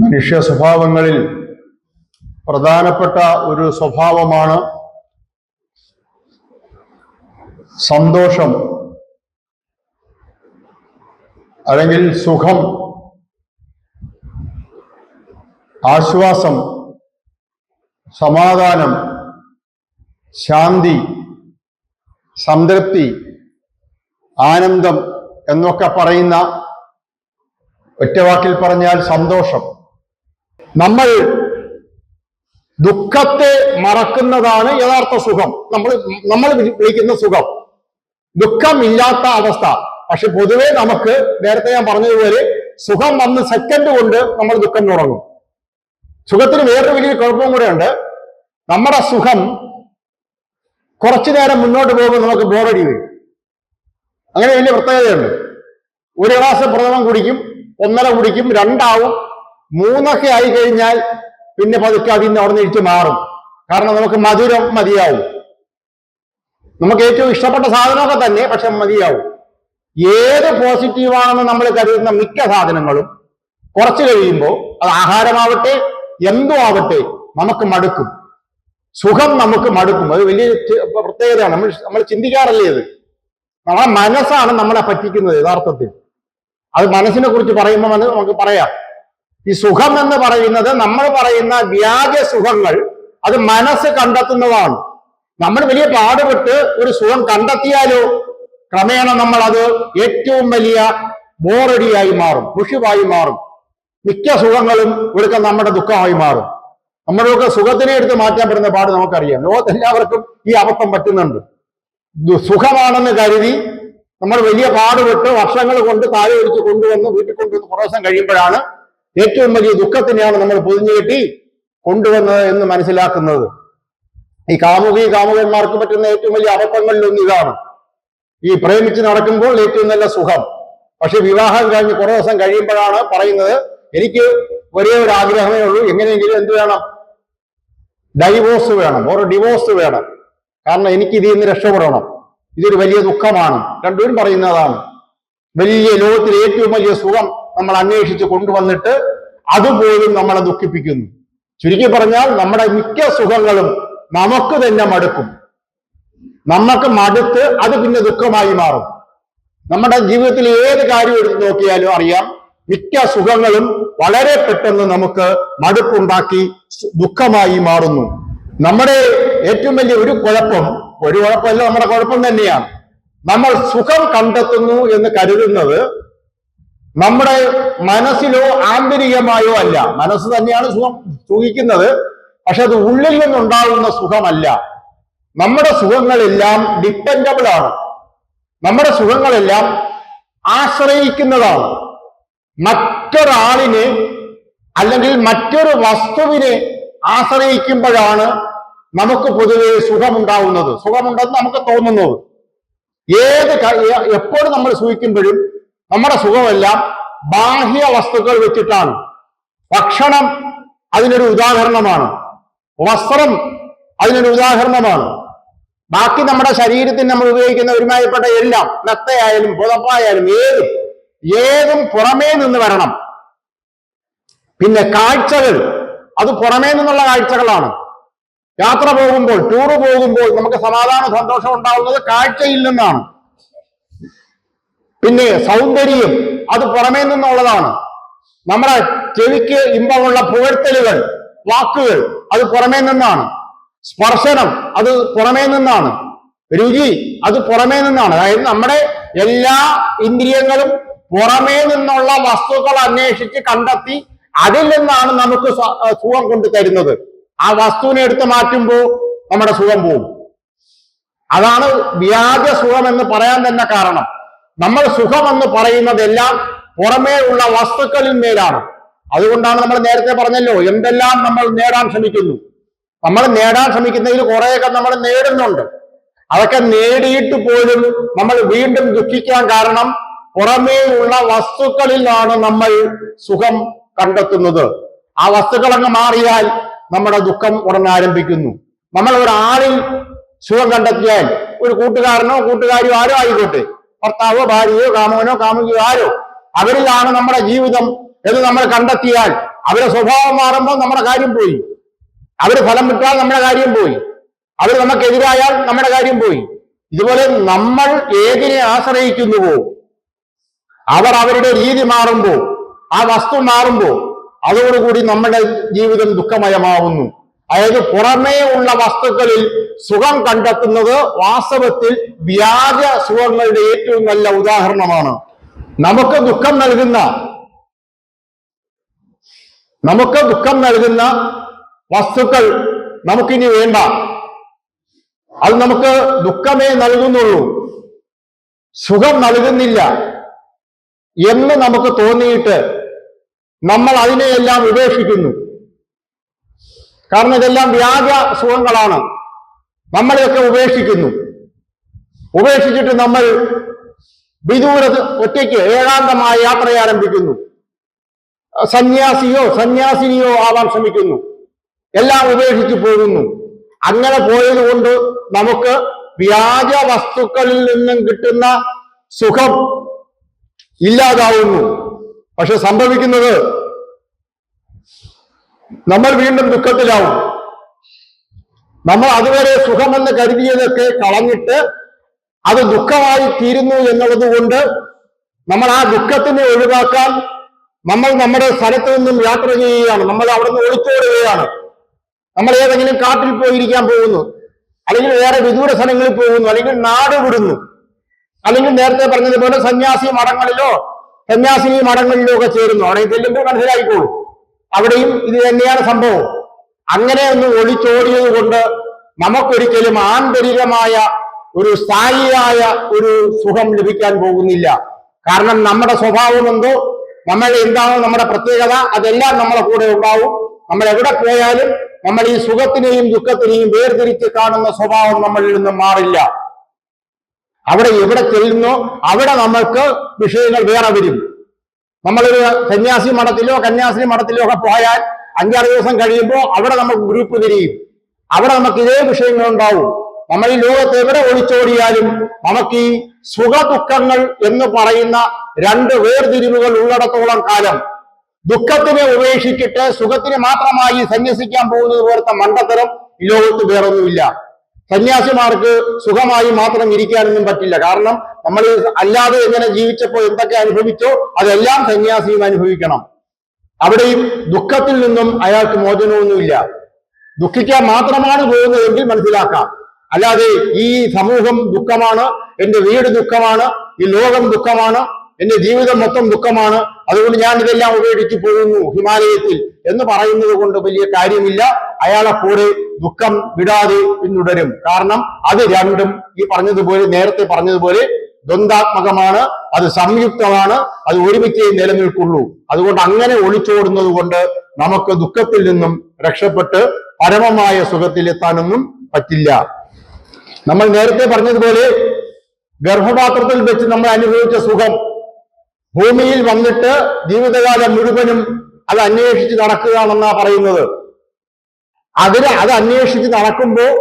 മനുഷ്യ സ്വഭാവങ്ങളിൽ പ്രധാനപ്പെട്ട ഒരു സ്വഭാവമാണ് സന്തോഷം അല്ലെങ്കിൽ സുഖം, ആശ്വാസം, സമാധാനം, ശാന്തി, സംതൃപ്തി, ആനന്ദം എന്നൊക്കെ പറയുന്ന ഒറ്റവാക്കിൽ പറഞ്ഞാൽ സന്തോഷം. നമ്മൾ ദുഃഖത്തെ മറക്കുന്നതാണ് യഥാർത്ഥ സുഖം. നമ്മൾ വിളിക്കുന്ന സുഖം ദുഃഖമില്ലാത്ത അവസ്ഥ. പക്ഷെ പൊതുവെ നമുക്ക് നേരത്തെ ഞാൻ പറഞ്ഞതുപോലെ സുഖം വന്ന് സെക്കൻഡ് കൊണ്ട് നമ്മൾ ദുഃഖം തുടങ്ങും. സുഖത്തിന് വേറൊരു വലിയ കുഴപ്പവും കൂടെ ഉണ്ട്. നമ്മുടെ സുഖം കുറച്ചു നേരം മുന്നോട്ട് പോകുമ്പോൾ നമുക്ക് ബോറടി വരും. അങ്ങനെ വലിയ പ്രത്യേകതയുണ്ട്. ഒരു ഗ്ലാസ് പ്രഥമം കുടിക്കും, 1.5 കുടിക്കും, 2 ആവും, 3 ആയി കഴിഞ്ഞാൽ പിന്നെ പതുക്കെ അതിന് അവിടെ നിന്ന് മാറും. കാരണം നമുക്ക് മധുരം മതിയാവും. നമുക്ക് ഏറ്റവും ഇഷ്ടപ്പെട്ട സാധനമൊക്കെ തന്നെ, പക്ഷെ മതിയാവും. ഏത് പോസിറ്റീവാണെന്ന് നമ്മൾ കരുതുന്ന മിക്ക സാധനങ്ങളും കുറച്ച് കഴിയുമ്പോൾ, അത് ആഹാരമാവട്ടെ എന്തോ ആവട്ടെ, നമുക്ക് മടുക്കും. സുഖം നമുക്ക് മടുക്കും. അത് വലിയ പ്രത്യേകതയാണ്. നമ്മൾ ചിന്തിക്കാറില്ലേ ഇത്? നമ്മളെ മനസ്സാണ് നമ്മളെ പറ്റിക്കുന്നത് യഥാർത്ഥത്തിൽ. അത് മനസ്സിനെ കുറിച്ച് പറയുമ്പോൾ നമുക്ക് പറയാം, ഈ സുഖം എന്ന് പറയുന്നത് നമ്മൾ പറയുന്ന വ്യാജ സുഖങ്ങൾ അത് മനസ്സ് കണ്ടെത്തുന്നതാണ്. നമ്മൾ വലിയ പാടുപെട്ട് ഒരു സുഖം കണ്ടെത്തിയാലോ ക്രമേണ നമ്മൾ അത് ഏറ്റവും വലിയ ബോറടിയായി മാറും, മുഷിവായി മാറും. മിക്ക സുഖങ്ങളും ഒടുക്കം നമ്മുടെ ദുഃഖമായി മാറും. നമ്മളൊക്കെ സുഖത്തിനെ എടുത്ത് മാറ്റാൻ പറ്റുന്ന പാട് നമുക്കറിയാം. ലോകത്തെല്ലാവർക്കും ഈ അബദ്ധം പറ്റുന്നുണ്ട്. സുഖമാണെന്ന് കരുതി നമ്മൾ വലിയ പാടുപെട്ട് വർഷങ്ങൾ കൊണ്ട് താഴെ ഒഴിച്ച് കൊണ്ടുവന്ന് വീട്ടിൽ കൊണ്ടുവന്ന് കുറേ ദിവസം കഴിയുമ്പോഴാണ് ഏറ്റവും വലിയ ദുഃഖത്തിനെയാണ് നമ്മൾ പൊതിഞ്ഞു കെട്ടി കൊണ്ടുവന്നത് എന്ന് മനസ്സിലാക്കുന്നത്. ഈ കാമുകന്മാർക്ക് പറ്റുന്ന ഏറ്റവും വലിയ അബദ്ധങ്ങളിലൊന്നും ഇതാണ്. ഈ പ്രേമിച്ച് നടക്കുമ്പോൾ ഏറ്റവും നല്ല സുഖം, പക്ഷെ വിവാഹം കഴിഞ്ഞ് കുറേ ദിവസം കഴിയുമ്പോഴാണ് പറയുന്നത്, എനിക്ക് ഒരേ ഒരു ആഗ്രഹമേ ഉള്ളൂ, എങ്ങനെയെങ്കിലും എന്ത് വേണം, ഡൈവോഴ്സ് വേണം, ഒരു ഡിവോഴ്സ് വേണം, കാരണം എനിക്ക് ഇതിൽ നിന്ന് രക്ഷപ്പെടണം, ഇതൊരു വലിയ ദുഃഖമാണ്. രണ്ടുപേരും പറയുന്നതാണ്. വലിയ ലോകത്തിലെ ഏറ്റവും വലിയ സുഖം നമ്മൾ അന്വേഷിച്ച് കൊണ്ടുവന്നിട്ട് അതുപോലും നമ്മളെ ദുഃഖിപ്പിക്കുന്നു. ചുരുക്കി പറഞ്ഞാൽ നമ്മുടെ മിക്ക സുഖങ്ങളും നമുക്ക് തന്നെ മടുക്കും. നമുക്ക് മടുത്ത് അത് പിന്നെ ദുഃഖമായി മാറും. നമ്മുടെ ജീവിതത്തിൽ ഏത് കാര്യം എടുത്ത് നോക്കിയാലും അറിയാം, മിക്ക സുഖങ്ങളും വളരെ പെട്ടെന്ന് നമുക്ക് മടുപ്പുണ്ടാക്കി ദുഃഖമായി മാറുന്നു. നമ്മുടെ ഏറ്റവും വലിയ ഒരു കുഴപ്പമല്ല, നമ്മുടെ കുഴപ്പം തന്നെയാണ്. നമ്മൾ സുഖം കണ്ടെത്തുന്നു എന്ന് കരുതുന്നത് നമ്മുടെ മനസ്സിലോ ആന്തരികമായോ അല്ല. മനസ്സ് തന്നെയാണ് സുഖിക്കുന്നത്, പക്ഷെ അത് ഉള്ളിൽ നിന്നുണ്ടാകുന്ന സുഖമല്ല. നമ്മുടെ സുഖങ്ങളെല്ലാം ഡിപ്പെൻഡബിൾ ആണ്. നമ്മുടെ സുഖങ്ങളെല്ലാം ആശ്രയിക്കുന്നതാണ്. മറ്റൊരാളിനെ അല്ലെങ്കിൽ മറ്റൊരു വസ്തുവിനെ ആശ്രയിക്കുമ്പോഴാണ് നമുക്ക് പൊതുവെ സുഖമുണ്ടാവുന്നത്, സുഖമുണ്ടെന്ന് നമുക്ക് തോന്നുന്നത്. എപ്പോഴും നമ്മൾ സുഖിക്കുമ്പോഴും നമ്മുടെ സുഖമെല്ലാം ബാഹ്യ വസ്തുക്കൾ വെച്ചിട്ടാണ്. ഭക്ഷണം അതിനൊരു ഉദാഹരണമാണ്, വസ്ത്രം അതിനൊരു ഉദാഹരണമാണ്. ബാക്കി നമ്മുടെ ശരീരത്തിന് നമ്മൾ ഉപയോഗിക്കുന്ന ഒരുമാതിരിപ്പെട്ട എല്ലാം, നത്തയായാലും പുതപ്പായാലും ഏതും പുറമേ നിന്ന് വരണം. പിന്നെ കാഴ്ചകൾ, അത് പുറമേ നിന്നുള്ള കാഴ്ചകളാണ്. യാത്ര പോകുമ്പോൾ, ടൂറ് പോകുമ്പോൾ നമുക്ക് സമാധാന സന്തോഷം ഉണ്ടാവുന്നത് കാഴ്ചയിൽ നിന്നാണ്. പിന്നെ സൗന്ദര്യം അത് പുറമേ നിന്നുള്ളതാണ്. നമ്മുടെ ചെവിക്ക് ഇമ്പമുള്ള പുകഴ്ത്തലുകൾ, വാക്കുകൾ അത് പുറമേ നിന്നാണ്. സ്പർശനം അത് പുറമേ നിന്നാണ്. രുചി അത് പുറമേ നിന്നാണ്. അതായത് നമ്മുടെ എല്ലാ ഇന്ദ്രിയങ്ങളും പുറമേ നിന്നുള്ള വസ്തുക്കൾ അന്വേഷിച്ച് കണ്ടെത്തി അതിൽ നിന്നാണ് നമുക്ക് സുഖം കൊണ്ടു തരുന്നത്. ആ വസ്തുവിനെ എടുത്ത് മാറ്റുമ്പോൾ നമ്മുടെ സുഖം പോകും. അതാണ് വ്യാജ സുഖം എന്ന് പറയാൻ തന്നെ കാരണം. നമ്മൾ സുഖമെന്ന് പറയുന്നതെല്ലാം പുറമേ ഉള്ള വസ്തുക്കളിൽ മേലാണ്. അതുകൊണ്ടാണ് നമ്മൾ നേരത്തെ പറഞ്ഞല്ലോ, എന്തെല്ലാം നമ്മൾ നേടാൻ ശ്രമിക്കുന്നു. നമ്മൾ നേടാൻ ശ്രമിക്കുന്നതിൽ കുറേയൊക്കെ നമ്മൾ നേടുന്നുണ്ട്. അതൊക്കെ നേടിയിട്ട് പോലും നമ്മൾ വീണ്ടും ദുഃഖിക്കാൻ കാരണം പുറമേ ഉള്ള വസ്തുക്കളിലാണ് നമ്മൾ സുഖം കണ്ടെത്തുന്നത്. ആ വസ്തുക്കളങ്ങ് മാറിയാൽ നമ്മുടെ ദുഃഖം ഉടനെ ആരംഭിക്കുന്നു. നമ്മൾ ഒരാളിൽ സുഖം കണ്ടെത്തിയാൽ, ഒരു കൂട്ടുകാരനോ കൂട്ടുകാരിയോ ആരോ ആയിക്കോട്ടെ, ഭർത്താവോ ഭാര്യയോ കാമകനോ കാമുകിയോ ആരോ, അവരിലാണ് നമ്മുടെ ജീവിതം എന്ന് നമ്മൾ കണ്ടെത്തിയാൽ അവരുടെ സ്വഭാവം മാറുമ്പോൾ നമ്മുടെ കാര്യം പോയി. അവര് ഫലം വിട്ടാൽ നമ്മുടെ കാര്യം പോയി. അവർ നമുക്കെതിരായാൽ നമ്മുടെ കാര്യം പോയി. ഇതുപോലെ നമ്മൾ ഏതിനെ ആശ്രയിക്കുന്നുവോ അവർ അവരുടെ രീതി മാറുമ്പോ, ആ വസ്തു മാറുമ്പോ, അതോടുകൂടി നമ്മുടെ ജീവിതം ദുഃഖമയമാവുന്നു. അതായത് പുറമേ ഉള്ള വസ്തുക്കളിൽ സുഖം കണ്ടെത്തുന്നത് വാസ്തവത്തിൽ വ്യാജ സുഖങ്ങളുടെ ഏറ്റവും നല്ല ഉദാഹരണമാണ്. നമുക്ക് ദുഃഖം നൽകുന്ന വസ്തുക്കൾ നമുക്കിനി വേണ്ട, അത് നമുക്ക് ദുഃഖമേ നൽകുന്നുള്ളൂ, സുഖം നൽകുന്നില്ല എന്ന് നമുക്ക് തോന്നിയിട്ട് നമ്മൾ അതിനെയെല്ലാം ഉപേക്ഷിക്കുന്നു. കാരണം ഇതെല്ലാം വ്യാജ സുഖങ്ങളാണ്. നമ്മളെയൊക്കെ ഉപേക്ഷിച്ചിട്ട് നമ്മൾ വിദൂര ഒറ്റയ്ക്ക് ഏകാന്തമായ യാത്ര ആരംഭിക്കുന്നു. സന്യാസിനിയോ ആവാൻ ശ്രമിക്കുന്നു. എല്ലാം ഉപേക്ഷിച്ച് പോകുന്നു. അങ്ങനെ പോയത് കൊണ്ട് നമുക്ക് വ്യാജ വസ്തുക്കളിൽ നിന്നും കിട്ടുന്ന സുഖം ഇല്ലാതാവുന്നു. പക്ഷെ സംഭവിക്കുന്നത് നമ്മൾ വീണ്ടും ദുഃഖത്തിലാവും. നമ്മൾ അതുവരെ സുഖമെന്ന് കരുതിയതൊക്കെ കളഞ്ഞിട്ട് അത് ദുഃഖമായി തീരുന്നു എന്നുള്ളത് കൊണ്ട് നമ്മൾ ആ ദുഃഖത്തിനെ ഒഴിവാക്കാൻ നമ്മൾ നമ്മുടെ സ്ഥലത്ത് നിന്നും യാത്ര ചെയ്യുകയാണ്. നമ്മൾ അവിടെ നിന്ന് ഒളിച്ചോടുകയാണ്. നമ്മൾ ഏതെങ്കിലും കാട്ടിൽ പോയിരിക്കാൻ പോകുന്നു, അല്ലെങ്കിൽ വേറെ വിദൂര സ്ഥലങ്ങളിൽ പോകുന്നു, അല്ലെങ്കിൽ നാട് വിടുന്നു, അല്ലെങ്കിൽ നേരത്തെ പറഞ്ഞതുപോലെ സന്യാസിനി മഠങ്ങളിലോ ഒക്കെ ചേരുന്നു. അവിടെ ചെല്ലുമ്പോൾ മനസ്സിലായിക്കോളൂ, അവിടെയും ഇത് തന്നെയാണ് സംഭവം. അങ്ങനെ ഒന്ന് ഒളിച്ചോടിയത് കൊണ്ട് നമുക്കൊരിക്കലും ആന്തരികമായ ഒരു സ്ഥായിയായ ഒരു സുഖം ലഭിക്കാൻ പോകുന്നില്ല. കാരണം നമ്മുടെ സ്വഭാവം എന്തോ, നമ്മൾ എന്താണോ നമ്മുടെ പ്രത്യേകത, അതെല്ലാം നമ്മളെ കൂടെ ഉണ്ടാവും. നമ്മൾ എവിടെ പോയാലും നമ്മൾ ഈ സുഖത്തിനെയും ദുഃഖത്തിനെയും വേർതിരിച്ച് കാണുന്ന സ്വഭാവം നമ്മളിൽ നിന്ന് മാറില്ല. അവിടെ എവിടെ ചെല്ലുന്നോ അവിടെ നമ്മൾക്ക് വിഷയങ്ങൾ വേറെ വരും. നമ്മളൊരു സന്യാസി മഠത്തിലോ കന്യാസിനി മഠത്തിലോ ഒക്കെ പോയാൽ 5-6 ദിവസം കഴിയുമ്പോൾ അവിടെ നമുക്ക് ഗ്രൂപ്പ് തിരിയും. അവിടെ നമുക്ക് ഇതേ വിഷയങ്ങൾ ഉണ്ടാവും. നമ്മൾ ഈ ലോകത്ത് എവിടെ ഒളിച്ചോടിയാലും നമുക്ക് ഈ സുഖ ദുഃഖങ്ങൾ എന്ന് പറയുന്ന 2 വേർതിരിവുകൾ ഉള്ളിടത്തോളം കാലം ദുഃഖത്തിനെ ഉപേക്ഷിച്ചിട്ട് സുഖത്തിന് മാത്രമായി സന്യസിക്കാൻ പോകുന്നത് പോലത്തെ മണ്ടത്തരം ഈ ലോകത്ത് വേറൊന്നുമില്ല. സന്യാസിമാർക്ക് സുഖമായി മാത്രം ഇരിക്കാനൊന്നും പറ്റില്ല. കാരണം നമ്മൾ അല്ലാതെ എങ്ങനെ ജീവിച്ചപ്പോൾ എന്തൊക്കെ അനുഭവിച്ചോ അതെല്ലാം സന്യാസിയും അനുഭവിക്കണം. അവിടെയും ദുഃഖത്തിൽ നിന്നും അയാൾക്ക് മോചനമൊന്നുമില്ല. ദുഃഖിക്കാൻ മാത്രമാണ് പോകുന്നതെങ്കിൽ മനസ്സിലാക്കാം. അല്ലാതെ ഈ സമൂഹം ദുഃഖമാണ്, എന്റെ വീട് ദുഃഖമാണ്, ഈ ലോകം ദുഃഖമാണ്, എന്റെ ജീവിതം മൊത്തം ദുഃഖമാണ്, അതുകൊണ്ട് ഞാൻ ഇതെല്ലാം ഉപേക്ഷിച്ച് പോകുന്നു ഹിമാലയത്തിൽ എന്ന് പറയുന്നത് കൊണ്ട് വലിയ കാര്യമില്ല. അയാളെ കൂടെ ദുഃഖം വിടാതെ പിന്തുടരും. കാരണം അത് രണ്ടും ഈ നേരത്തെ പറഞ്ഞതുപോലെ ദ്വന്ദ്വാത്മകമാണ്, അത് സംയുക്തമാണ്, അത് ഒരുമിച്ചേ നിലനിൽക്കുള്ളൂ. അതുകൊണ്ട് അങ്ങനെ ഒളിച്ചോടുന്നത് കൊണ്ട് നമുക്ക് ദുഃഖത്തിൽ നിന്നും രക്ഷപ്പെട്ട് പരമമായ സുഖത്തിലെത്താനൊന്നും പറ്റില്ല. നമ്മൾ നേരത്തെ പറഞ്ഞതുപോലെ ഗർഭപാത്രത്തിൽ വെച്ച് നമ്മൾ അനുഭവിച്ച സുഖം ഭൂമിയിൽ വന്നിട്ട് ജീവിതകാലം മുഴുവനും അത് അന്വേഷിച്ച് നടക്കുകയാണെന്നാ പറയുന്നത്. അത് അന്വേഷിച്ച് നടക്കുമ്പോൾ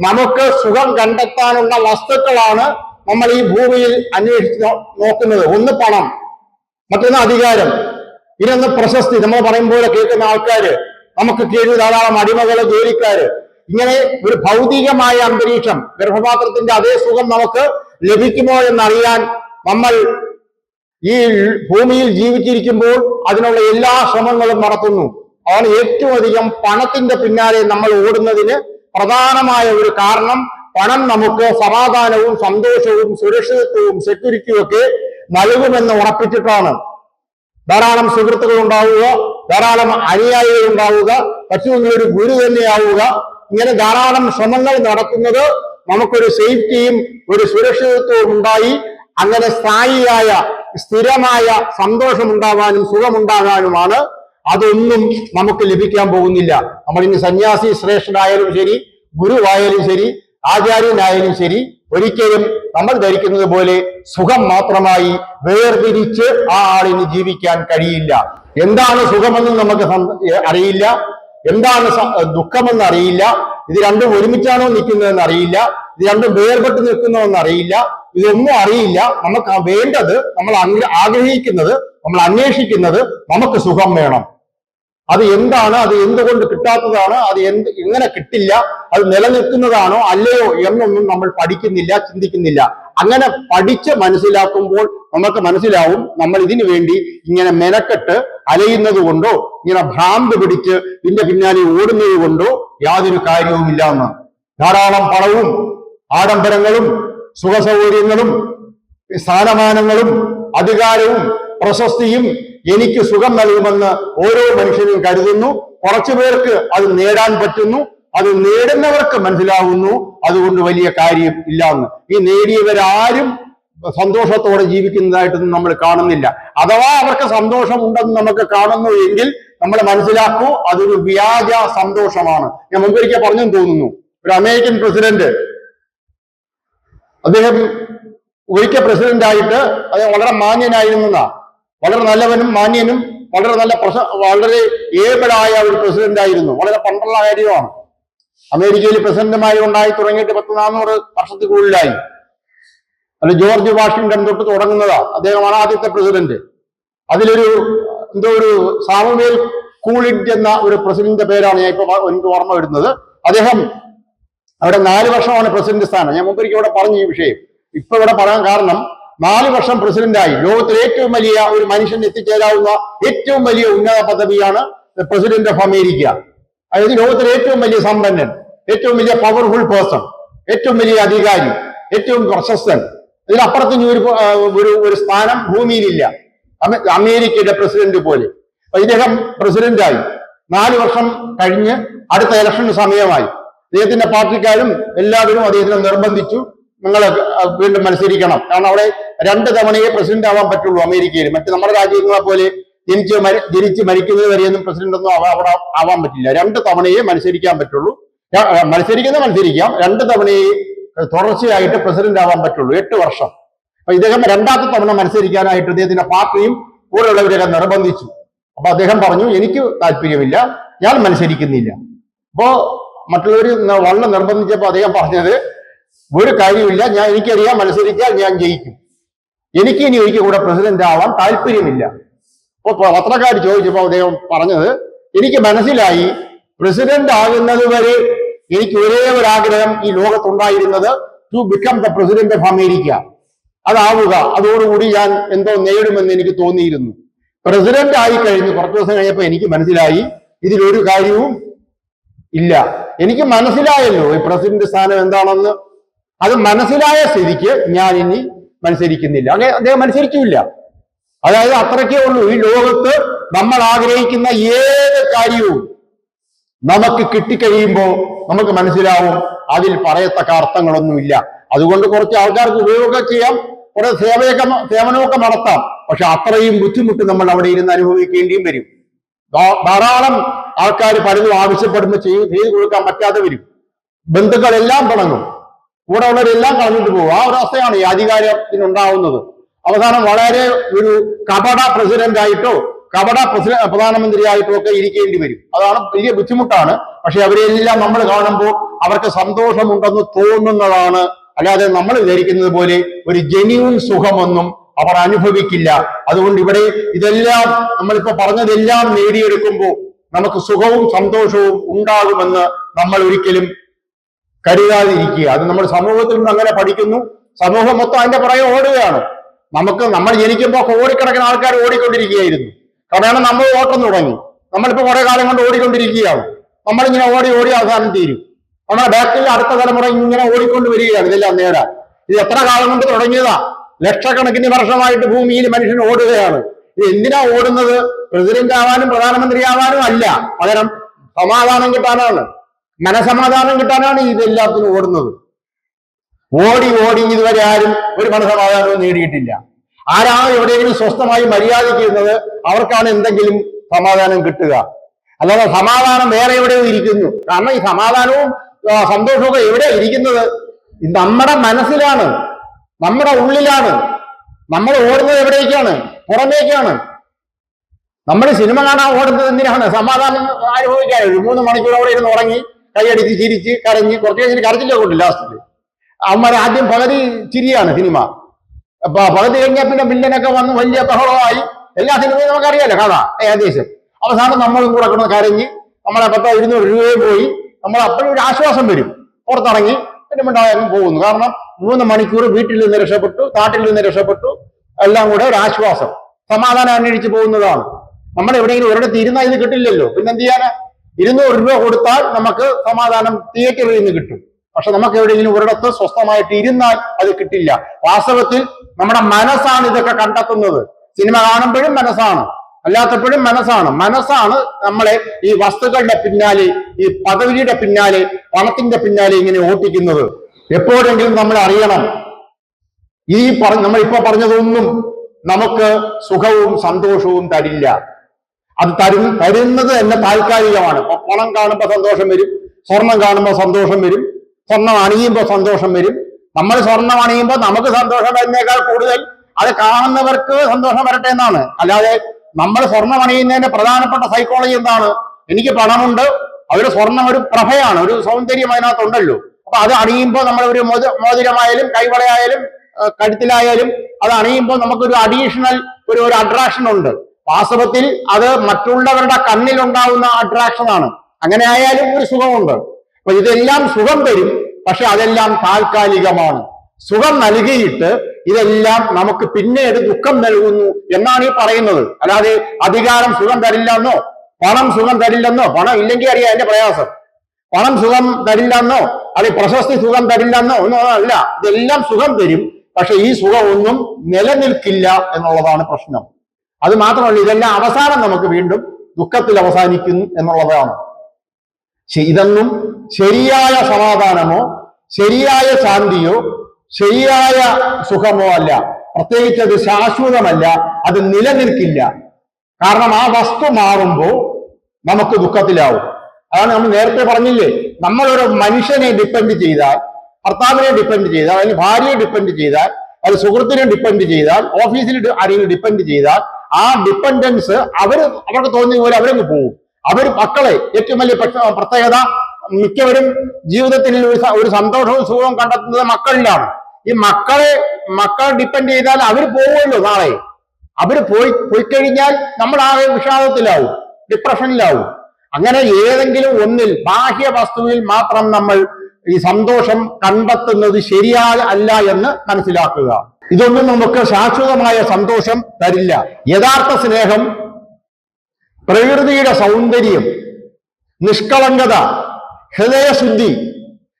നമുക്ക് സുഖം കണ്ടെത്താനുള്ള വസ്തുക്കളാണ് നമ്മൾ ഈ ഭൂമിയിൽ അന്വേഷിച്ച് നോക്കുന്നത്. ഒന്ന് പണം, മറ്റൊന്ന് അധികാരം, ഇതൊന്ന് പ്രശസ്തി. നമ്മൾ പറയും പോലെ കേൾക്കുന്ന ആൾക്കാര്, നമുക്ക് കീഴിൽ ധാരാളം അടിമകള്, ജോലിക്കാര്, ഇങ്ങനെ ഒരു ഭൗതികമായ അന്തരീക്ഷം. ഗർഭപാത്രത്തിന്റെ അതേ സുഖം നമുക്ക് ലഭിക്കുമോ എന്നറിയാൻ നമ്മൾ ഈ ഭൂമിയിൽ ജീവിച്ചിരിക്കുമ്പോൾ അതിനുള്ള എല്ലാ ശ്രമങ്ങളും നടത്തുന്നു. അതാണ് ഏറ്റവും അധികം പണത്തിന്റെ പിന്നാലെ നമ്മൾ ഓടുന്നതിന് പ്രധാനമായ ഒരു കാരണം. പണം നമുക്ക് സമാധാനവും സന്തോഷവും സുരക്ഷിതത്വവും സെക്യൂരിറ്റിയും ഒക്കെ നൽകുമെന്ന് ഉറപ്പിച്ചിട്ടാണ്. ധാരാളം സുഹൃത്തുക്കൾ ഉണ്ടാവുക, ധാരാളം അനുയായികൾ ഉണ്ടാവുക, പറ്റുമെങ്കിൽ ഒരു ഗുരു തന്നെയാവുക, ഇങ്ങനെ ധാരാളം ശ്രമങ്ങൾ നടത്തുന്നത് നമുക്കൊരു സേഫ്റ്റിയും ഒരു സുരക്ഷിതത്വവും ഉണ്ടായി അങ്ങനെ സ്ഥായിയായ സ്ഥിരമായ സന്തോഷമുണ്ടാകാനും സുഖമുണ്ടാകാനുമാണ്. അതൊന്നും നമുക്ക് ലഭിക്കാൻ പോകുന്നില്ല. നമ്മൾ ഇനി സന്യാസി ശ്രേഷ്ഠനായാലും ശരി, ഗുരുവായാലും ശരി, ആചാര്യനായാലും ശരി, ഒരിക്കലും നമ്മൾ ധരിക്കുന്നത് പോലെ സുഖം മാത്രമായി വേർതിരിച്ച് ആ ആളിന് ജീവിക്കാൻ കഴിയില്ല. എന്താണ് സുഖമെന്ന് നമുക്ക് അറിയില്ല, എന്താണ് ദുഃഖമെന്ന് അറിയില്ല, ഇത് രണ്ടും ഒരുമിച്ചാണോ നിൽക്കുന്നതെന്ന് അറിയില്ല, ഇത് രണ്ടും വേർപെട്ട് നിൽക്കുന്നതെന്ന് അറിയില്ല, ഇതൊന്നും അറിയില്ല. നമുക്ക് വേണ്ടത്, നമ്മൾ ആഗ്രഹിക്കുന്നത്, നമ്മൾ അന്വേഷിക്കുന്നത് നമുക്ക് സുഖം വേണം. അത് എന്താണ്, അത് എന്തുകൊണ്ട് കിട്ടാത്തതാണ്, അത് എങ്ങനെ കിട്ടില്ല, അത് നിലനിൽക്കുന്നതാണോ അല്ലയോ എന്നൊന്നും നമ്മൾ പഠിക്കുന്നില്ല, ചിന്തിക്കുന്നില്ല. അങ്ങനെ പഠിച്ച് മനസ്സിലാക്കുമ്പോൾ നമുക്ക് മനസ്സിലാവും നമ്മൾ ഇതിനു വേണ്ടി ഇങ്ങനെ മെനക്കെട്ട് അലയുന്നത് കൊണ്ടോ ഇങ്ങനെ ഭ്രാന്ത് പിടിച്ച് ഇതിന്റെ പിന്നാലെ ഓടുന്നത് കൊണ്ടോ യാതൊരു കാര്യവുമില്ല എന്ന്. ധാരാളം പണവും ആഡംബരങ്ങളും സുഖസൗകര്യങ്ങളും സ്ഥാനമാനങ്ങളും അധികാരവും പ്രശസ്തിയും എനിക്ക് സുഖം നൽകുമെന്ന് ഓരോ മനുഷ്യനും കരുതുന്നു. കുറച്ചു പേർക്ക് അത് നേടാൻ പറ്റുന്നു, അത് നേടുന്നവർക്ക് മനസ്സിലാവുന്നു അതുകൊണ്ട് വലിയ കാര്യം ഇല്ല എന്ന്. ഈ നേടിയവരാരും സന്തോഷത്തോടെ ജീവിക്കുന്നതായിട്ടൊന്നും നമ്മൾ കാണുന്നില്ല. അഥവാ അവർക്ക് സന്തോഷം ഉണ്ടെന്ന് നമുക്ക് കാണുന്നു എങ്കിൽ നമ്മൾ മനസ്സിലാക്കൂ അതൊരു വ്യാജ സന്തോഷമാണ്. ഞാൻ മുമ്പൊരിക്കൽ പറഞ്ഞെന്ന് തോന്നുന്നു, ഒരു അമേരിക്കൻ പ്രസിഡന്റ്, അദ്ദേഹം ഒരിക്കൽ പ്രസിഡന്റ് ആയിട്ട് അദ്ദേഹം വളരെ മാന്യനായിരുന്നതാണ്, വളരെ നല്ലവനും മാന്യനും വളരെ വളരെ ഏബിളായ ഒരു പ്രസിഡന്റ് ആയിരുന്നു. വളരെ പണ്ടുള്ള കാര്യമാണ്. അമേരിക്കയിൽ പ്രസിഡന്റുമാരി ഉണ്ടായി തുടങ്ങിയിട്ട് 400 വർഷത്തിൽ കൂടുതലായി. അല്ല, ജോർജ് വാഷിംഗ്ടൺ തൊട്ട് തുടങ്ങുന്നതാ. അദ്ദേഹമാണ് ആദ്യത്തെ പ്രസിഡന്റ്. അതിലൊരു ഒരു സാമുവേൽ കൂളിഡ്ജ് എന്ന ഒരു പ്രസിഡന്റിന്റെ പേരാണ് ഞാൻ ഇപ്പൊ എനിക്ക് ഓർമ്മ വരുന്നത്. അദ്ദേഹം അവിടെ 4 വർഷമാണ് പ്രസിഡന്റ് സ്ഥാനം. ഞാൻ മുമ്പൊരിക്കൽ ഇവിടെ പറഞ്ഞു ഈ വിഷയം. ഇപ്പൊ ഇവിടെ പറയാൻ കാരണം 4 വർഷം പ്രസിഡന്റായി ലോകത്തിലെ ഏറ്റവും വലിയ ഒരു മനുഷ്യൻ എത്തിച്ചേരാവുന്ന ഏറ്റവും വലിയ ഉന്നത പദവിയാണ് പ്രസിഡന്റ് ഓഫ് അമേരിക്ക. അതായത് ലോകത്തിലെ ഏറ്റവും വലിയ സമ്പന്നൻ, ഏറ്റവും വലിയ പവർഫുൾ പേഴ്സൺ, ഏറ്റവും വലിയ അധികാരി, ഏറ്റവും പ്രശസ്തൻ. ഇതിനപ്പുറത്തിന് ഒരു സ്ഥാനം ഭൂമിയിലില്ല അമേരിക്കയുടെ പ്രസിഡന്റ് പോലെ. ഇദ്ദേഹം പ്രസിഡന്റായി 4 വർഷം കഴിഞ്ഞ് അടുത്ത ഇലക്ഷന് സമയമായി. അദ്ദേഹത്തിന്റെ പാർട്ടിക്കാരും എല്ലാവരും അദ്ദേഹത്തിനെ നിർബന്ധിച്ചു, നിങ്ങൾ വീണ്ടും മത്സരിക്കണം. കാരണം അവിടെ 2 തവണയേ പ്രസിഡന്റ് ആവാൻ പറ്റുള്ളൂ അമേരിക്കയിൽ. മറ്റ് നമ്മുടെ രാജ്യങ്ങളെ പോലെ ജനിച്ച് മരിക്കുന്നത് വരെയൊന്നും പ്രസിഡന്റ് ഒന്നും അവിടെ ആവാൻ പറ്റില്ല. 2 തവണയേ മത്സരിക്കാൻ പറ്റുള്ളൂ. മത്സരിക്കാം, 2 തവണയേ തുടർച്ചയായിട്ട് പ്രസിഡന്റ് ആവാൻ പറ്റുള്ളൂ, 8 വർഷം. അപ്പൊ ഇദ്ദേഹം 2ാമത്തെ തവണ മത്സരിക്കാനായിട്ട് അദ്ദേഹത്തിന്റെ പാർട്ടിയും കൂടെയുള്ളവരെയൊക്കെ നിർബന്ധിച്ചു. അപ്പൊ അദ്ദേഹം പറഞ്ഞു, എനിക്ക് താല്പര്യമില്ല, ഞാൻ മത്സരിക്കുന്നില്ല. അപ്പോ മറ്റുള്ളവർ വളരെ നിർബന്ധിച്ചപ്പോൾ അദ്ദേഹം പറഞ്ഞത്, ഒരു കാര്യമില്ല, എനിക്കറിയാം മത്സരിച്ചാൽ ഞാൻ ജയിക്കും, എനിക്ക് ഇനി ഒരിക്കൽ കൂടെ പ്രസിഡന്റ് ആവാൻ താല്പര്യമില്ല. അപ്പൊ പത്രക്കാർ ചോദിച്ചപ്പോൾ അദ്ദേഹം പറഞ്ഞത്, എനിക്ക് മനസ്സിലായി, പ്രസിഡന്റ് ആകുന്നത് വരെ എനിക്ക് ഒരേ ഒരു ആഗ്രഹം ഈ ലോകത്തുണ്ടായിരുന്നത്, to become the president of America, അതാവുക. അതോടുകൂടി ഞാൻ എന്തോ നേടുമെന്ന് എനിക്ക് തോന്നിയിരുന്നു. പ്രസിഡന്റ് ആയി കഴിഞ്ഞ് കുറച്ചു ദിവസം കഴിഞ്ഞപ്പോൾ എനിക്ക് മനസ്സിലായി ഇതിലൊരു കാര്യവും ഇല്ല. എനിക്ക് മനസ്സിലായല്ലോ ഈ പ്രസിഡന്റ് സ്ഥാനം എന്താണെന്ന്. അത് മനസ്സിലായ സ്ഥിതിക്ക് ഞാൻ ഇനി മത്സരിക്കുന്നില്ല. അങ്ങനെ അദ്ദേഹം മത്സരിക്കില്ല. അതായത് അത്രയ്ക്കേ ഉള്ളൂ. ഈ ലോകത്ത് നമ്മൾ ആഗ്രഹിക്കുന്ന ഏത് കാര്യവും നമുക്ക് കിട്ടിക്കഴിയുമ്പോൾ നമുക്ക് മനസ്സിലാവും അതിൽ പറയത്തക്ക അർത്ഥങ്ങളൊന്നുമില്ല. അതുകൊണ്ട് കുറച്ച് ആൾക്കാർക്ക് ഉപയോഗം ചെയ്യാം, കുറെ സേവനമൊക്കെ നടത്താം. പക്ഷെ അത്രയും ബുദ്ധിമുട്ട് നമ്മൾ അവിടെ ഇരുന്ന് അനുഭവിക്കേണ്ടിയും വരും. ധാരാളം ആൾക്കാർ പലതും ആവശ്യപ്പെടുമ്പോൾ ചെയ്തു കൊടുക്കാൻ പറ്റാതെ വരും. ബന്ധുക്കളെല്ലാം പിണങ്ങും, കൂടെ ഉള്ളവരെല്ലാം കളഞ്ഞിട്ട് പോകും. ആ ഒരു അവസ്ഥയാണ് ഈ അധികാരത്തിനുണ്ടാവുന്നത്. അവസാനം വളരെ ഒരു കപട പ്രസിഡന്റായിട്ടോ കപട പ്രധാനമന്ത്രിയായിട്ടോ ഒക്കെ ഇരിക്കേണ്ടി വരും. അതാണ് വലിയ ബുദ്ധിമുട്ടാണ്. പക്ഷെ അവരെല്ലാം നമ്മൾ കാണുമ്പോൾ അവർക്ക് സന്തോഷമുണ്ടെന്ന് തോന്നുന്നതാണ്. അല്ലാതെ നമ്മൾ വിചാരിക്കുന്നത് പോലെ ഒരു ജെന്യൂൻ സുഖമൊന്നും അവർ അനുഭവിക്കില്ല. അതുകൊണ്ട് ഇവിടെ ഇതെല്ലാം നമ്മളിപ്പോ പറഞ്ഞതെല്ലാം നേടിയെടുക്കുമ്പോൾ നമുക്ക് സുഖവും സന്തോഷവും ഉണ്ടാകുമെന്ന് നമ്മൾ ഒരിക്കലും കരുതാതിരിക്കുക. അത് നമ്മൾ സമൂഹത്തിൽ നിന്ന് അങ്ങനെ പഠിക്കുന്നു. സമൂഹം മൊത്തം അതിന്റെ പുറകെ ഓടുകയാണ്. നമ്മൾ ജനിക്കുമ്പോൾ കോടിക്കണക്കിന് ആൾക്കാർ ഓടിക്കൊണ്ടിരിക്കുകയായിരുന്നു. കാരണം നമ്മൾ ഓട്ടം തുടങ്ങി. നമ്മളിപ്പോ കുറെ കാലം കൊണ്ട് ഓടിക്കൊണ്ടിരിക്കുകയാണ്. നമ്മളിങ്ങനെ ഓടി അവസാനം തീരും. നമ്മുടെ ബാക്കിൽ അടുത്ത തലമുറ ഇങ്ങനെ ഓടിക്കൊണ്ട് വരികയാണ് ഇതെല്ലാം നേടാൻ. ഇത് എത്ര കാലം കൊണ്ട് തുടങ്ങിയതാ? ലക്ഷക്കണക്കിന് വർഷമായിട്ട് ഭൂമിയിൽ മനുഷ്യൻ ഓടുകയാണ്. ഇത് എന്തിനാ ഓടുന്നത്? പ്രസിഡന്റ് ആവാനും പ്രധാനമന്ത്രി ആവാനും അല്ല, പകരം സമാധാനം കിട്ടാനാണ്, മനസമാധാനം കിട്ടാനാണ് ഇതെല്ലാത്തിനും ഓടുന്നത്. ഓടി ഇതുവരെ ആരും ഒരു മനസമാധാനവും നേടിയിട്ടില്ല. ആരാണ് എവിടെയെങ്കിലും സ്വസ്ഥമായി മര്യാദയ്ക്കുന്നത് അവർക്കാണ് എന്തെങ്കിലും സമാധാനം കിട്ടുക. അല്ലാതെ സമാധാനം വേറെ എവിടെയോ ഇരിക്കുന്നു. കാരണം ഈ സമാധാനവും സന്തോഷവും എവിടെ ഇരിക്കുന്നത്? നമ്മുടെ മനസ്സിലാണ്, നമ്മുടെ ഉള്ളിലാണ്. നമ്മൾ ഓടുന്നത് എവിടേക്കാണ്? പുറമേക്കാണ്. നമ്മൾ സിനിമ കാണാൻ ഓടുന്നത് എന്തിനാണ്? സമാധാനം അനുഭവിക്കാൻ. 3 മണിക്കൂർ അവിടെ ഇരുന്ന് ഉറങ്ങി കൈയടിച്ച് ചിരിച്ച് കരഞ്ഞ് കുറച്ച് കഴിഞ്ഞിട്ട് കരച്ചില്ല കൊണ്ട് ലാസ്റ്റില് അമ്മ ആദ്യം പകുതി ചിരിയാണ് സിനിമ. അപ്പൊ പകുതി കഴിഞ്ഞാൽ പിന്നെ വില്ലനൊക്കെ വന്ന് വലിയ ബഹളമായി. എല്ലാ സിനിമയും നമുക്കറിയാലോ കഥ ഏകദേശം. അവസാനം നമ്മളും കൂടെ കിടന്ന് കരഞ്ഞ് നമ്മളെ 100-200 രൂപയും പോയി. നമ്മൾ അപ്പോഴും ഒരു ആശ്വാസം വരും, പുറത്തിറങ്ങി പിന്നെ മിണ്ടായാലും പോകുന്നു. കാരണം 3 മണിക്കൂർ വീട്ടിൽ നിന്ന് രക്ഷപ്പെട്ടു, നാട്ടിൽ നിന്ന് രക്ഷപ്പെട്ടു, എല്ലാം കൂടെ ഒരു ആശ്വാസം, സമാധാനം അന്വേഷിച്ച് പോകുന്നതാണ്. നമ്മൾ എവിടെയെങ്കിലും ഒരിടത്ത് ഇരുന്നാൽ ഇത് കിട്ടില്ലല്ലോ, പിന്നെ എന്ത് ചെയ്യാനാ? 200 രൂപ കൊടുത്താൽ നമുക്ക് സമാധാനം തിയേറ്ററിൽ നിന്ന് കിട്ടും. പക്ഷെ നമുക്ക് എവിടെയെങ്കിലും ഒരിടത്ത് സ്വസ്ഥമായിട്ട് ഇരുന്നാൽ അത് കിട്ടില്ല. വാസ്തവത്തിൽ നമ്മുടെ മനസ്സാണ് ഇതൊക്കെ കണ്ടെത്തുന്നത്. സിനിമ കാണുമ്പോഴും മനസ്സാണ്, അല്ലാത്തപ്പോഴും മനസ്സാണ്. മനസ്സാണ് നമ്മളെ ഈ വസ്തുക്കളുടെ പിന്നാലെ, ഈ പദവിയുടെ പിന്നാലെ, പണത്തിന്റെ പിന്നാലെ ഇങ്ങനെ ഓട്ടിക്കുന്നത്. എപ്പോഴെങ്കിലും നമ്മൾ അറിയണം, നമ്മളിപ്പോ പറഞ്ഞതൊന്നും നമുക്ക് സുഖവും സന്തോഷവും തരില്ല. അത് തരുന്നത് തന്നെ താൽക്കാലികമാണ്. പണം കാണുമ്പോൾ സന്തോഷം വരും, സ്വർണം കാണുമ്പോൾ സന്തോഷം വരും, സ്വർണം അണിയുമ്പോൾ സന്തോഷം വരും. നമ്മൾ സ്വർണം അണിയുമ്പോൾ നമുക്ക് സന്തോഷം വരുന്നേക്കാൾ കൂടുതൽ അത് കാണുന്നവർക്ക് സന്തോഷം വരട്ടെ എന്നാണ്. അല്ലാതെ നമ്മൾ സ്വർണം അണിയുന്നതിന്റെ പ്രധാനപ്പെട്ട സൈക്കോളജി എന്താണ്? എനിക്ക് പണമുണ്ട്, അവര് സ്വർണം ഒരു പ്രഭയാണ്, ഒരു സൗന്ദര്യം അതിനകത്തുണ്ടല്ലോ. അപ്പൊ അത് അണിയുമ്പോൾ നമ്മൾ ഒരു മോതിരമായാലും കൈവളയായാലും കഴുത്തിലായാലും അത് അണിയുമ്പോൾ നമുക്കൊരു അഡീഷണൽ ഒരു അട്രാക്ഷൻ ഉണ്ട്. വാസ്തവത്തിൽ അത് മറ്റുള്ളവരുടെ കണ്ണിലുണ്ടാവുന്ന അട്രാക്ഷൻ ആണ്. അങ്ങനെ ആയാലും ഒരു സുഖമുണ്ട്. അപ്പൊ ഇതെല്ലാം സുഖം തരും, പക്ഷെ അതെല്ലാം താൽക്കാലികമാണ്. സുഖം നൽകിയിട്ട് ഇതെല്ലാം നമുക്ക് പിന്നീട് ദുഃഖം നൽകുന്നു എന്നാണ് ഈ പറയുന്നത്. അല്ലാതെ അധികാരം സുഖം തരില്ലെന്നോ, പണം സുഖം തരില്ലെന്നോ, പണം ഇല്ലെങ്കിൽ അറിയാം അതിന്റെ പ്രയാസം, പണം സുഖം തരില്ലെന്നോ അല്ലെ പ്രശസ്തി സുഖം തരില്ലെന്നോ ഒന്നും അല്ല. ഇതെല്ലാം സുഖം തരും, പക്ഷെ ഈ സുഖമൊന്നും നിലനിൽക്കില്ല എന്നുള്ളതാണ് പ്രശ്നം. അത് മാത്രമല്ല, ഇതെല്ലാം അവസാനം നമുക്ക് വീണ്ടും ദുഃഖത്തിൽ അവസാനിക്കുന്നു എന്നുള്ളതാണ്. ഇതൊന്നും ശരിയായ സമാധാനമോ ശരിയായ ശാന്തിയോ ശരിയായ സുഖമോ അല്ല. പ്രത്യേകിച്ച് അത് ശാശ്വതമല്ല, അത് നിലനിൽക്കില്ല. കാരണം ആ വസ്തു മാറുമ്പോൾ നമുക്ക് ദുഃഖത്തിലാവും. അതാണ് നമ്മൾ നേരത്തെ പറഞ്ഞില്ലേ, നമ്മളൊരു മനുഷ്യനെ ഡിപ്പെൻഡ് ചെയ്താൽ, ഭർത്താവിനെ ഡിപ്പെൻഡ് ചെയ്താൽ, അല്ലെങ്കിൽ ഭാര്യയെ ഡിപ്പെൻഡ് ചെയ്താൽ, അത് സുഹൃത്തിനെ ഡിപ്പെൻഡ് ചെയ്താൽ, ഓഫീസിൽ ആരെങ്കിലും ഡിപ്പെൻഡ് ചെയ്താൽ, ആ ഡിപ്പെൻഡൻസ് അവർക്ക് തോന്നിയ പോലെ അവരങ്ങ് പോകും. മക്കളെ ഏറ്റവും വലിയ പ്രത്യേകത, മിക്കവരും ജീവിതത്തിൽ ഒരു സന്തോഷവും സുഖവും കണ്ടെത്തുന്നത് മക്കളിലാണ്. ഈ മക്കളെ ഡിപ്പെൻഡ് ചെയ്താൽ അവർ പോവുമല്ലോ നാളെ. അവർ പോയി കഴിഞ്ഞാൽ നമ്മളാകെ വിഷാദത്തിലാവും, ഡിപ്രഷനിലാവും. അങ്ങനെ ഏതെങ്കിലും ഒന്നിൽ, ബാഹ്യ വസ്തുവിൽ മാത്രം നമ്മൾ ഈ സന്തോഷം കണ്ടെത്തുന്നത് ശരിയല്ല എന്ന് മനസ്സിലാക്കുക. ഇതൊന്നും നമുക്ക് ശാശ്വതമായ സന്തോഷം തരില്ല. യഥാർത്ഥ സ്നേഹം പ്രകൃതിയുടെ സൗന്ദര്യം, നിഷ്കളങ്കത, ഹൃദയശുദ്ധി,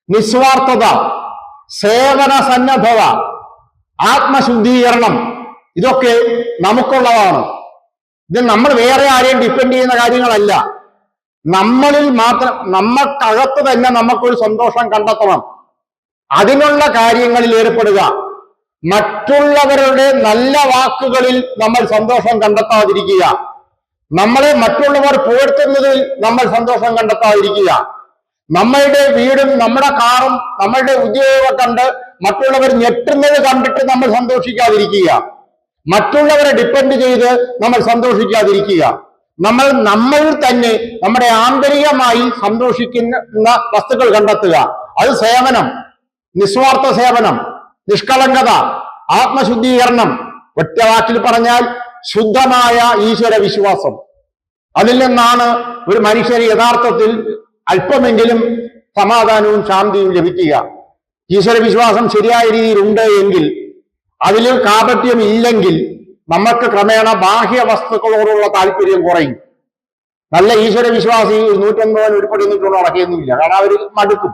നിസ്വാർത്ഥത, സേവന സന്നദ്ധത, ആത്മശുദ്ധീകരണം, ഇതൊക്കെ നമുക്കുള്ളതാണ്. ഇത് നമ്മൾ വേറെ ആരെയും ഡിപ്പെൻഡ് ചെയ്യുന്ന കാര്യങ്ങളല്ല. നമ്മളിൽ മാത്രം, നമ്മൾക്കകത്ത് തന്നെ നമുക്കൊരു സന്തോഷം കണ്ടെത്തണം. അതിനുള്ള കാര്യങ്ങളിൽ ഏർപ്പെടുക. മറ്റുള്ളവരുടെ നല്ല വാക്കുകളിൽ നമ്മൾ സന്തോഷം കണ്ടെത്താതിരിക്കുക. നമ്മളെ മറ്റുള്ളവർ പുകഴ്ത്തുന്നതിൽ നമ്മൾ സന്തോഷം കണ്ടെത്താതിരിക്കുക. നമ്മളുടെ വീടും നമ്മുടെ കാറും നമ്മളുടെ ഉദ്യോഗം കണ്ട് മറ്റുള്ളവർ ഞെട്ടുന്നത് കണ്ടിട്ട് നമ്മൾ സന്തോഷിക്കാതിരിക്കുക. മറ്റുള്ളവരെ ഡിപ്പെൻഡ് ചെയ്ത് നമ്മൾ സന്തോഷിക്കാതിരിക്കുക. നമ്മൾ തന്നെ നമ്മുടെ ആന്തരികമായി സന്തോഷിക്കുന്ന വസ്തുക്കൾ കണ്ടെത്തുക. അത് സേവനം, നിസ്വാർത്ഥ സേവനം, നിഷ്കളങ്കത, ആത്മശുദ്ധീകരണം, ഒറ്റ വാക്കിൽ പറഞ്ഞാൽ ശുദ്ധമായ ഈശ്വര വിശ്വാസം. അതിൽ നിന്നാണ് ഒരു മനുഷ്യന് യഥാർത്ഥത്തിൽ അല്പമെങ്കിലും സമാധാനവും ശാന്തിയും ലഭിക്കുക. ഈശ്വര വിശ്വാസം ശരിയായ രീതിയിൽ ഉണ്ട് എങ്കിൽ, അതിൽ കാപട്യം ഇല്ലെങ്കിൽ, നമുക്ക് ക്രമേണ ബാഹ്യ വസ്തുക്കളോടുള്ള താല്പര്യം കുറയും. നല്ല ഈശ്വര വിശ്വാസി 150 ഉരുപ്പടി നിന്നിട്ടുള്ള നടക്കുകയൊന്നുമില്ല, കാരണം അവർ മടുക്കും.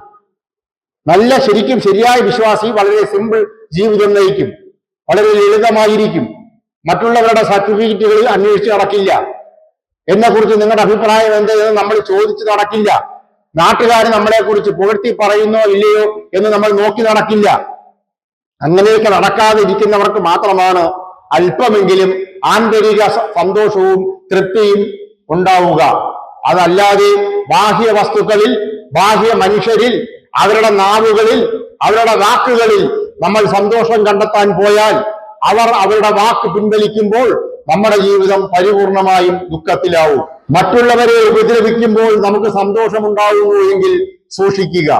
നല്ല ശരിക്കും ശരിയായ വിശ്വാസി വളരെ സിമ്പിൾ ജീവിതം നയിക്കും, വളരെ ലളിതമായിരിക്കും. മറ്റുള്ളവരുടെ സർട്ടിഫിക്കറ്റുകളിൽ അന്വേഷിച്ച് നടക്കില്ല. എന്നെക്കുറിച്ച് നിങ്ങളുടെ അഭിപ്രായം എന്തെന്ന് നമ്മൾ ചോദിച്ച് നടക്കില്ല. നാട്ടുകാർ നമ്മളെ കുറിച്ച് പുകഴ്ത്തി പറയുന്നോ ഇല്ലയോ എന്ന് നമ്മൾ നോക്കി നടക്കില്ല. അങ്ങനെയൊക്കെ നടക്കാതെ ഇരിക്കുന്നവർക്ക് മാത്രമാണ് അല്പമെങ്കിലും ആന്തരിക സന്തോഷവും തൃപ്തിയും ഉണ്ടാവുക. അതല്ലാതെ ബാഹ്യ വസ്തുക്കളിൽ, ബാഹ്യ മനുഷ്യരിൽ, അവരുടെ നാവുകളിൽ, അവരുടെ വാക്കുകളിൽ നമ്മൾ സന്തോഷം കണ്ടെത്താൻ പോയാൽ, അവർ അവരുടെ വാക്ക് പിൻവലിക്കുമ്പോൾ നമ്മുടെ ജീവിതം പരിപൂർണമായും ദുഃഖത്തിലാവും. മറ്റുള്ളവരെ ഉപദ്രവിക്കുമ്പോൾ നമുക്ക് സന്തോഷമുണ്ടാവുന്നു എങ്കിൽ സൂക്ഷിക്കുക.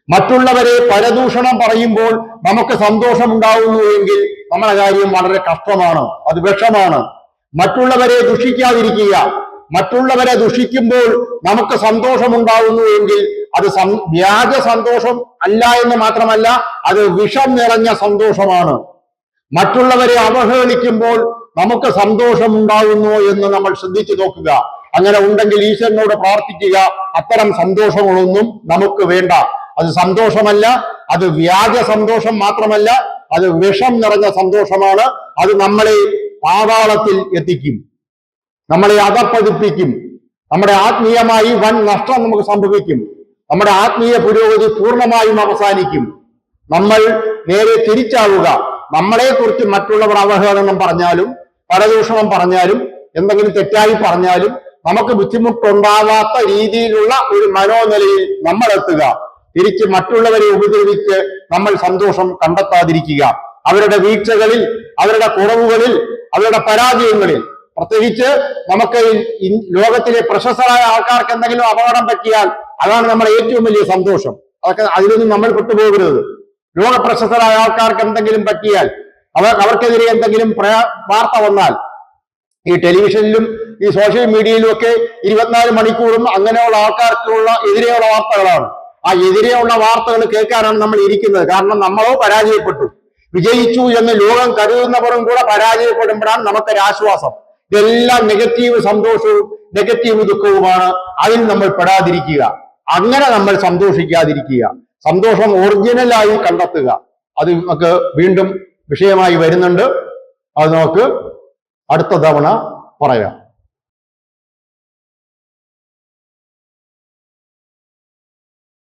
മറ്റുള്ളവരെ പരദൂഷണം പറയുമ്പോൾ നമുക്ക് സന്തോഷമുണ്ടാവുന്നു എങ്കിൽ നമ്മുടെ കാര്യം വളരെ കഷ്ടമാണ്, അത് വിഷമാണ്. മറ്റുള്ളവരെ ദുഷിക്കാതിരിക്കുക, മറ്റുള്ളവരെ ദുഷിക്കുമ്പോൾ നമുക്ക് സന്തോഷമുണ്ടാകുന്നു എങ്കിൽ അത് വ്യാജ സന്തോഷം അല്ല എന്ന് മാത്രമല്ല, അത് വിഷം നിറഞ്ഞ സന്തോഷമാണ്. മറ്റുള്ളവരെ അവഹേളിക്കുമ്പോൾ നമുക്ക് സന്തോഷം ഉണ്ടാകുന്നു എന്ന് നമ്മൾ ശ്രദ്ധിച്ചു നോക്കുക. അങ്ങനെ ഉണ്ടെങ്കിൽ ഈശ്വരനോട് പ്രാർത്ഥിക്കുക. അത്തരം സന്തോഷങ്ങളൊന്നും നമുക്ക് വേണ്ട. അത് സന്തോഷമല്ല, അത് വ്യാജ സന്തോഷം മാത്രമല്ല, അത് വിഷം നിറഞ്ഞ സന്തോഷമാണ്. അത് നമ്മളെ പാതാളത്തിൽ എത്തിക്കും, നമ്മളെ അധപ്പതിപ്പിക്കും. നമ്മുടെ ആത്മീയമായി വൻ നഷ്ടം നമുക്ക് സംഭവിക്കും. നമ്മുടെ ആത്മീയ പുരോഗതി പൂർണ്ണമായും അവസാനിക്കും. നമ്മൾ നേരെ തിരിച്ചാവുക. നമ്മളെ കുറിച്ച് മറ്റുള്ളവർ അവഹേളനം പറഞ്ഞാലും പരദൂഷണം പറഞ്ഞാലും എന്തെങ്കിലും തെറ്റായി പറഞ്ഞാലും നമുക്ക് ബുദ്ധിമുട്ടുണ്ടാവാത്ത രീതിയിലുള്ള ഒരു മനോനിലയിൽ നമ്മൾ എത്തുക. തിരിച്ച് മറ്റുള്ളവരെ ഉപദ്രവിച്ച് നമ്മൾ സന്തോഷം കണ്ടെത്താതിരിക്കുക. അവരുടെ വീഴ്ചകളിൽ, അവരുടെ കുറവുകളിൽ, അവരുടെ പരാജയങ്ങളിൽ, പ്രത്യേകിച്ച് നമുക്ക് ലോകത്തിലെ പ്രശസ്തരായ ആൾക്കാർക്ക് എന്തെങ്കിലും അപകടം പറ്റിയാൽ അതാണ് നമ്മുടെ ഏറ്റവും വലിയ സന്തോഷം. അതിലൊന്നും നമ്മൾ പെട്ടുപോകരുത്. ലോകപ്രശസ്തരായ ആൾക്കാർക്ക് എന്തെങ്കിലും പറ്റിയാൽ, അവർക്കെതിരെ എന്തെങ്കിലും വാർത്ത വന്നാൽ, ഈ ടെലിവിഷനിലും ഈ സോഷ്യൽ മീഡിയയിലും ഒക്കെ 24 മണിക്കൂറും അങ്ങനെയുള്ള ആൾക്കാർക്കുള്ള എതിരെയുള്ള വാർത്തകളാണ്. ആ എതിരെയുള്ള വാർത്തകൾ കേൾക്കാനാണ് നമ്മൾ ഇരിക്കുന്നത്. കാരണം നമ്മളോ പരാജയപ്പെട്ടു, വിജയിച്ചു എന്ന് ലോകം കരുതുന്നവരും കൂടെ പരാജയപ്പെടുമ്പോഴാണ് നമുക്കൊരാശ്വാസം. ഇതെല്ലാം നെഗറ്റീവ് സന്തോഷവും നെഗറ്റീവ് ദുഃഖവുമാണ്. അതിൽ നമ്മൾ പെടാതിരിക്കുക. അങ്ങനെ നമ്മൾ സന്തോഷിക്കാതിരിക്കുക. സന്തോഷം ഒറിജിനലായി കണ്ടെത്തുക. അത് നമുക്ക് വീണ്ടും വിഷയമായി വരുന്നുണ്ട്. അത് നമുക്ക് അടുത്ത തവണ പറയാം.